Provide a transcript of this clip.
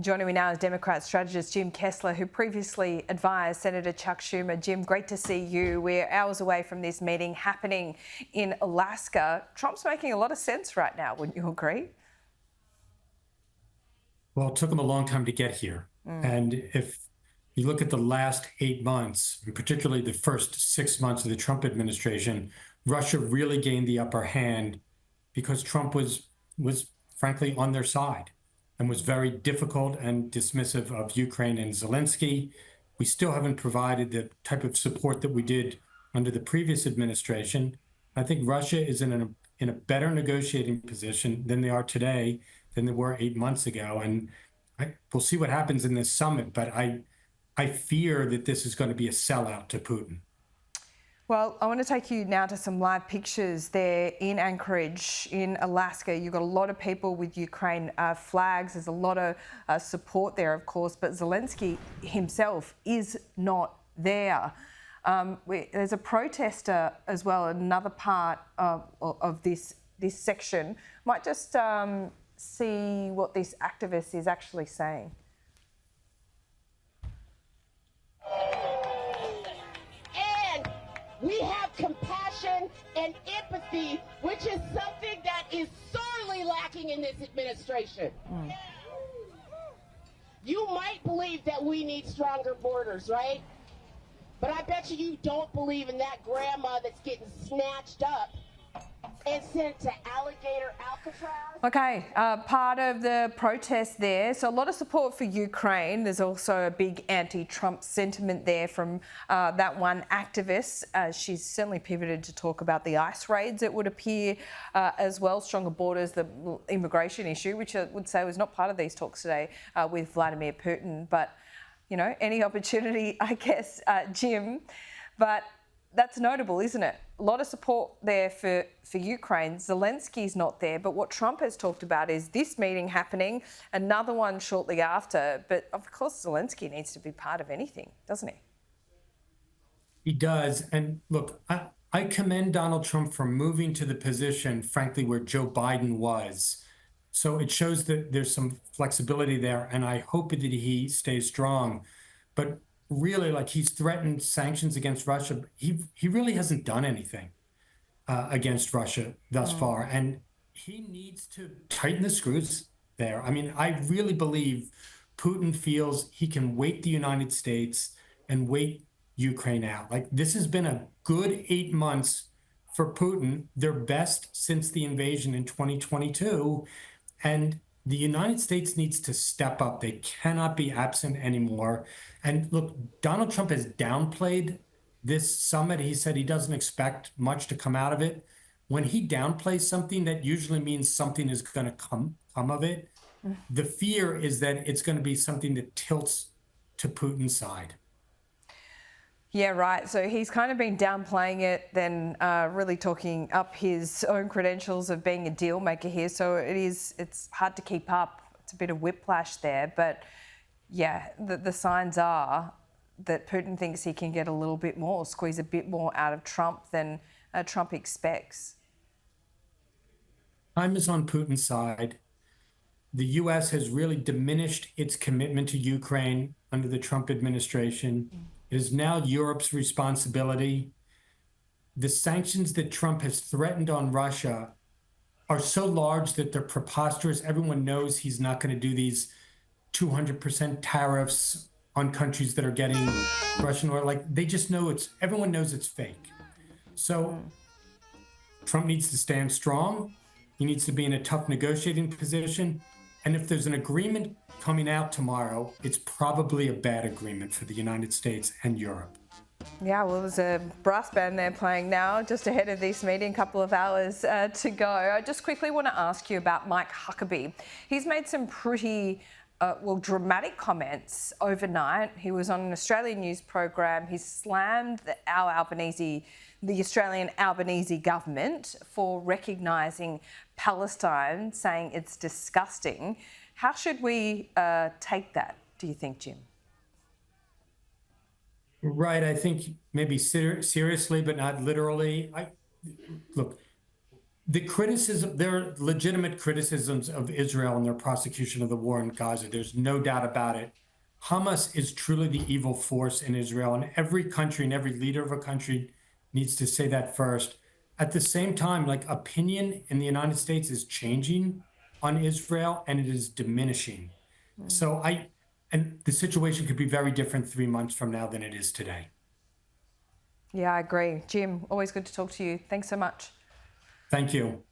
Joining me now is Democrat strategist Jim Kessler, who previously advised Senator Chuck Schumer. Jim, great to see you. We're hours away from this meeting happening in Alaska. Trump's making a lot of sense right now, wouldn't you agree? Well, it took him a long time to get here. And if you look at the last 8 months, and particularly the first 6 months of the Trump administration, Russia really gained the upper hand because Trump was frankly on their side and was very difficult and dismissive of Ukraine and Zelensky. We still haven't provided the type of support that we did under the previous administration. I think Russia is in a better negotiating position than they are today than they were 8 months ago. And we'll see what happens in this summit, but I fear that this is going to be a sellout to Putin. Well, I want to take you now to some live pictures there in Anchorage in Alaska. You've got a lot of people with Ukraine flags. There's a lot of support there, of course, but Zelensky himself is not there. There's a protester as well, another part of this section. Might just see what this activist is actually saying. We have compassion and empathy, which is something that is sorely lacking in this administration. You might believe that we need stronger borders, right? But I bet you don't believe in that grandma that's getting snatched up and sent to alligator Alcatraz. Okay, part of the protest there. So a lot of support for Ukraine. There's also a big anti-Trump sentiment there from that one activist. She's certainly pivoted to talk about the ICE raids, it would appear, as well. Stronger borders, the immigration issue, which I would say was not part of these talks today with Vladimir Putin. But, you know, any opportunity, I guess, Jim. But that's notable, isn't it? A lot of support there for Ukraine. Zelensky's not there, but what Trump has talked about is this meeting happening, another one shortly after. But of course, Zelensky needs to be part of anything, doesn't he? He does. And look, I commend Donald Trump for moving to the position, frankly, where Joe Biden was. So it shows that there's some flexibility there, and I hope that he stays strong. But really, like, he's threatened sanctions against Russia. He really hasn't done anything against Russia thus far. And he needs to tighten the screws there. I mean, I really believe Putin feels he can wait the United States and wait Ukraine out. Like, this has been a good 8 months for Putin, their best since the invasion in 2022. And the United States needs to step up. They cannot be absent anymore. And look, Donald Trump has downplayed this summit. He said he doesn't expect much to come out of it. When he downplays something, that usually means something is going to come of it. The fear is that it's going to be something that tilts to Putin's side. Yeah, right. So he's kind of been downplaying it, then really talking up his own credentials of being a deal maker here. So it's hard to keep up. It's a bit of whiplash there. But yeah, the signs are that Putin thinks he can get a little bit more, squeeze a bit more out of Trump than Trump expects. Time is on Putin's side. The U.S. has really diminished its commitment to Ukraine under the Trump administration. It is now Europe's responsibility. The sanctions that Trump has threatened on Russia are so large that they're preposterous. Everyone knows he's not going to do these 200% tariffs on countries that are getting Russian oil. Like, they just know everyone knows it's fake. So Trump needs to stand strong. He needs to be in a tough negotiating position. And if there's an agreement coming out tomorrow, it's probably a bad agreement for the United States and Europe. Yeah, well, there's a brass band there playing now, just ahead of this meeting, a couple of hours to go. I just quickly want to ask you about Mike Huckabee. He's made some pretty, dramatic comments overnight. He was on an Australian news program. He slammed the Australian Albanese government for recognising Palestine, saying it's disgusting. How should we take that, do you think, Jim? Right. I think maybe seriously, but not literally. Look, the criticism, there are legitimate criticisms of Israel and their prosecution of the war in Gaza. There's no doubt about it. Hamas is truly the evil force in Israel, and every country and every leader of a country needs to say that first. At the same time, like, opinion in the United States is changing on Israel, and it is diminishing. And the situation could be very different 3 months from now than it is today. Yeah, I agree. Jim, always good to talk to you. Thanks so much. Thank you.